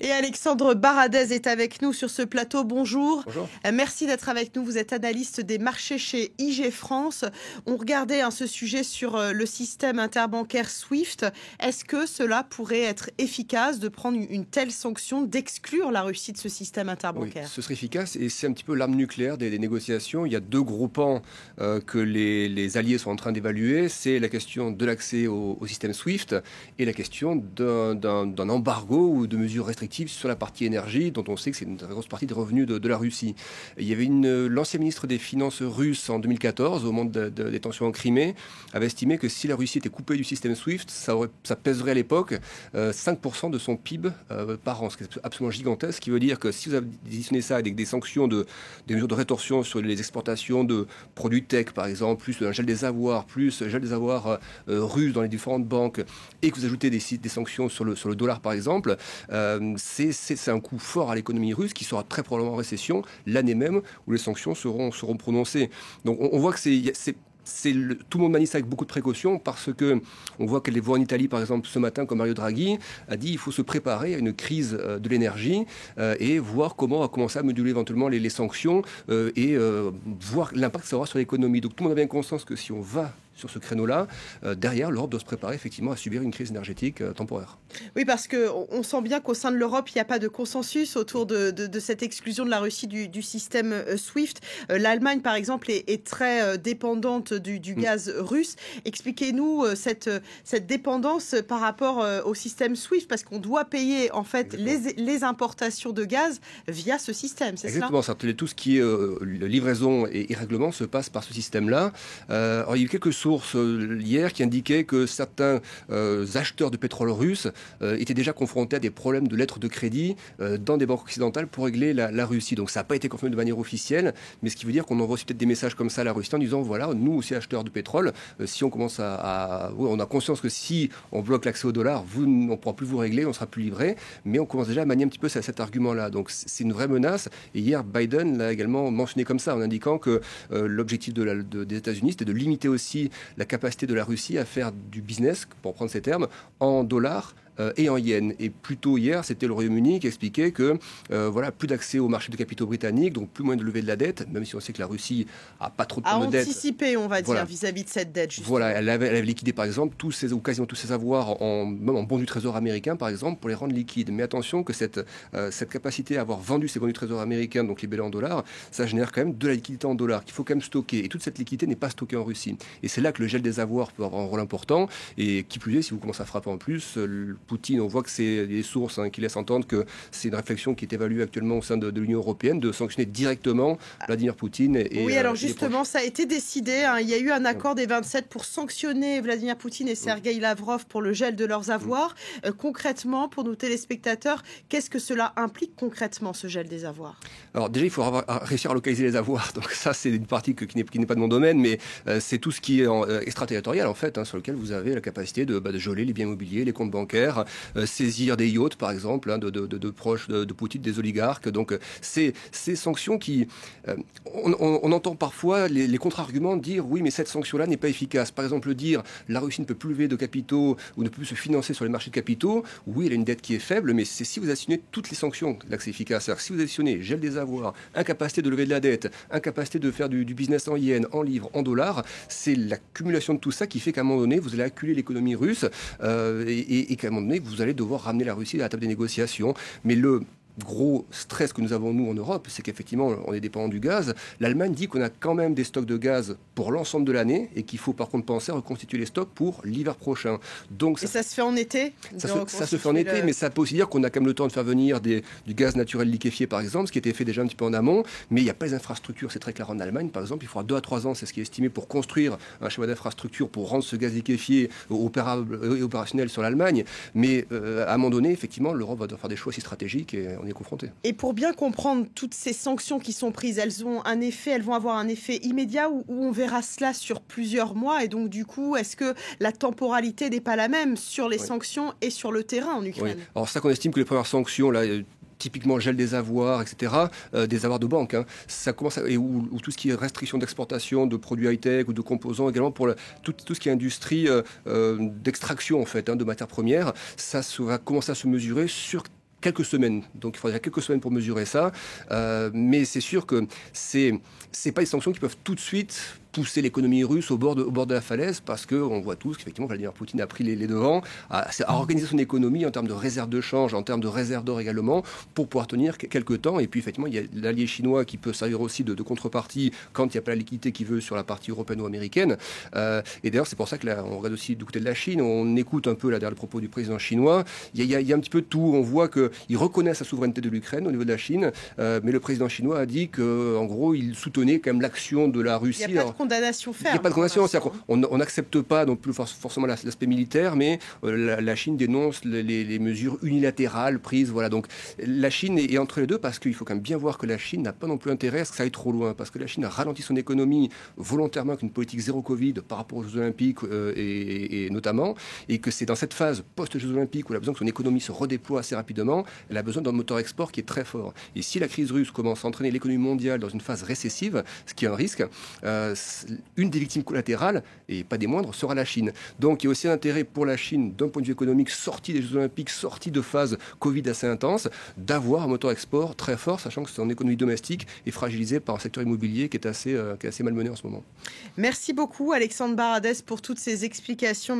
Et Alexandre Baradez est avec nous sur ce plateau. Bonjour. Bonjour. Merci d'être avec nous. Vous êtes analyste des marchés chez IG France. On regardait ce sujet sur le système interbancaire SWIFT. Est-ce que cela pourrait être efficace de prendre une telle sanction, d'exclure la Russie de ce système interbancaire? Oui, ce serait efficace et c'est un petit peu l'arme nucléaire des négociations. Il y a deux gros pans que les alliés sont en train d'évaluer. C'est la question de l'accès au système SWIFT et la question d'un embargo ou de mesures restrictives sur la partie énergie, dont on sait que c'est une très grosse partie des revenus de la Russie. Il y avait l'ancien ministre des Finances russe en 2014, au moment des tensions en Crimée, avait estimé que si la Russie était coupée du système SWIFT, ça pèserait à l'époque 5% de son PIB par an, ce qui est absolument gigantesque, ce qui veut dire que si vous additionnez ça avec des sanctions, des mesures de rétorsion sur les exportations de produits tech, par exemple, plus un gel des avoirs, plus gel des avoirs russes dans les différentes banques, et que vous ajoutez des sanctions sur le dollar, par exemple, c'est un coup fort à l'économie russe qui sera très probablement en récession l'année même où les sanctions seront prononcées. Donc on voit que tout le monde manie ça avec beaucoup de précautions parce que on voit que les voix en Italie, par exemple, ce matin, comme Mario Draghi a dit, il faut se préparer à une crise de l'énergie et voir comment on va commencer à moduler éventuellement les sanctions et voir l'impact que ça aura sur l'économie. Donc tout le monde a bien conscience que si on va sur ce créneau-là, derrière, l'Europe doit se préparer effectivement à subir une crise énergétique temporaire. Oui, parce qu'on sent bien qu'au sein de l'Europe, il n'y a pas de consensus autour de cette exclusion de la Russie du système SWIFT. L'Allemagne, par exemple, est très dépendante du gaz russe. Expliquez-nous cette dépendance par rapport au système SWIFT, parce qu'on doit payer en fait les importations de gaz via ce système, c'est Exactement, ça. Tout ce qui est livraison et règlement se passe par ce système-là. Alors, il y a eu quelques sources hier qui indiquaient que certains acheteurs de pétrole russe étaient déjà confrontés à des problèmes de lettres de crédit dans des banques occidentales pour régler la Russie. Donc ça n'a pas été confirmé de manière officielle, mais ce qui veut dire qu'on envoie aussi peut-être des messages comme ça à la Russie en disant voilà, nous aussi acheteurs de pétrole, si on commence on a conscience que si on bloque l'accès au dollar, on ne pourra plus vous régler, on ne sera plus livré, mais on commence déjà à manier un petit peu cet argument-là. Donc c'est une vraie menace. Et hier, Biden l'a également mentionné comme ça, en indiquant que l'objectif des États-Unis, c'était de limiter aussi la capacité de la Russie à faire du business, pour prendre ces termes, en dollars et en yens. Et plus tôt hier, c'était le Royaume-Uni qui expliquait que plus d'accès au marché de capitaux britanniques, donc plus moyen de lever de la dette, même si on sait que la Russie n'a pas trop de problèmes de dette. A anticipé, on va dire, vis-à-vis de cette dette, justement. Voilà, elle avait liquidé, par exemple, quasiment tous ses avoirs, même en bons du Trésor américain, par exemple, pour les rendre liquides. Mais attention que cette capacité à avoir vendu ces bons du Trésor américain, donc libellés en dollars, ça génère quand même de la liquidité en dollars qu'il faut quand même stocker. Et toute cette liquidité n'est pas stockée en Russie. Et c'est là que le gel des avoirs peut avoir un rôle important. Et qui plus est, si vous commencez à frapper en plus, Poutine, on voit que c'est des sources qui laissent entendre que c'est une réflexion qui est évaluée actuellement au sein de l'Union européenne de sanctionner directement Vladimir Poutine. Oui, alors justement, ça a été décidé. Il y a eu un accord des 27 pour sanctionner Vladimir Poutine et Sergueï Lavrov pour le gel de leurs avoirs. Concrètement, pour nos téléspectateurs, qu'est-ce que cela implique concrètement, ce gel des avoirs? Alors déjà, il faut réussir à localiser les avoirs. Donc ça, c'est une partie qui n'est pas de mon domaine, mais c'est tout ce qui est extraterritorial, en fait, sur lequel vous avez la capacité de geler les biens immobiliers, les comptes bancaires, saisir des yachts, par exemple, de proches de Poutine, des oligarques. Donc, ces sanctions qui... on entend parfois les contre-arguments dire oui, mais cette sanction-là n'est pas efficace. Par exemple, dire la Russie ne peut plus lever de capitaux ou ne peut plus se financer sur les marchés de capitaux. Oui, elle a une dette qui est faible, mais c'est si vous additionnez toutes les sanctions là que c'est efficace. C'est-à-dire, si vous additionnez gel des avoirs, incapacité de lever de la dette, incapacité de faire du business en yens, en livres, en dollars, c'est l'accumulation de tout ça qui fait qu'à un moment donné, vous allez acculer l'économie russe et qu'à un moment donné, vous allez devoir ramener la Russie à la table des négociations. Mais le gros stress que nous avons, nous, en Europe, c'est qu'effectivement, on est dépendant du gaz. L'Allemagne dit qu'on a quand même des stocks de gaz pour l'ensemble de l'année et qu'il faut par contre penser à reconstituer les stocks pour l'hiver prochain. Donc, et ça se fait en été? Ça se fait en été, mais ça peut aussi dire qu'on a quand même le temps de faire venir du gaz naturel liquéfié, par exemple, ce qui a été fait déjà un petit peu en amont, mais il n'y a pas les infrastructures. C'est très clair en Allemagne, par exemple, il faudra 2 à 3 ans, c'est ce qui est estimé, pour construire un schéma d'infrastructure pour rendre ce gaz liquéfié opérable et opérationnel sur l'Allemagne. Mais à un moment donné, effectivement, l'Europe va devoir faire des choix aussi stratégiques et on est confronté. Et pour bien comprendre toutes ces sanctions qui sont prises, elles vont avoir un effet immédiat ou on verra cela sur plusieurs mois? Et donc, du coup, est-ce que la temporalité n'est pas la même sur les sanctions et sur le terrain en Ukraine? Oui. Alors, c'est ça qu'on estime que les premières sanctions, là, typiquement gel des avoirs, etc., des avoirs de banque, ça commence ou tout ce qui est restriction d'exportation de produits high-tech ou de composants également pour tout ce qui est industrie d'extraction en fait, de matières premières, ça va commencer à se mesurer sur quelques semaines. Donc il faudrait quelques semaines pour mesurer ça. Mais c'est sûr que c'est pas des sanctions qui peuvent tout de suite pousser l'économie russe au bord de la falaise, parce qu'on voit tous qu'effectivement Vladimir Poutine a pris les devants, à organiser son économie en termes de réserve de change, en termes de réserve d'or également, pour pouvoir tenir quelques temps. Et puis effectivement, il y a l'allié chinois qui peut servir aussi de contrepartie quand il n'y a pas la liquidité qu'il veut sur la partie européenne ou américaine. Et d'ailleurs, c'est pour ça que là, on regarde aussi du côté de la Chine, on écoute un peu là derrière le propos du président chinois. Il y a un petit peu de tout. On voit qu'il reconnaît la souveraineté de l'Ukraine au niveau de la Chine, mais le président chinois a dit qu'en gros, il soutenait quand même l'action de la Russie. Il n'y a pas de condamnation ferme. Il n'y a pas de condamnation, c'est-à-dire qu'on n'accepte pas non plus forcément l'aspect militaire, mais la Chine dénonce les mesures unilatérales prises. Voilà. Donc la Chine est entre les deux, parce qu'il faut quand même bien voir que la Chine n'a pas non plus intérêt à ce que ça aille trop loin, parce que la Chine a ralenti son économie volontairement avec une politique zéro Covid par rapport aux Jeux Olympiques et notamment, et que c'est dans cette phase post-Jeux Olympiques où elle a besoin que son économie se redéploie assez rapidement, elle a besoin d'un moteur export qui est très fort. Et si la crise russe commence à entraîner l'économie mondiale dans une phase récessive, ce qui est un risque, une des victimes collatérales, et pas des moindres, sera la Chine. Donc il y a aussi un intérêt pour la Chine, d'un point de vue économique, sortie des Jeux Olympiques, sortie de phase Covid assez intense, d'avoir un moteur export très fort, sachant que son économie domestique est fragilisée par un secteur immobilier qui est assez malmené en ce moment. Merci beaucoup Alexandre Baradès pour toutes ces explications.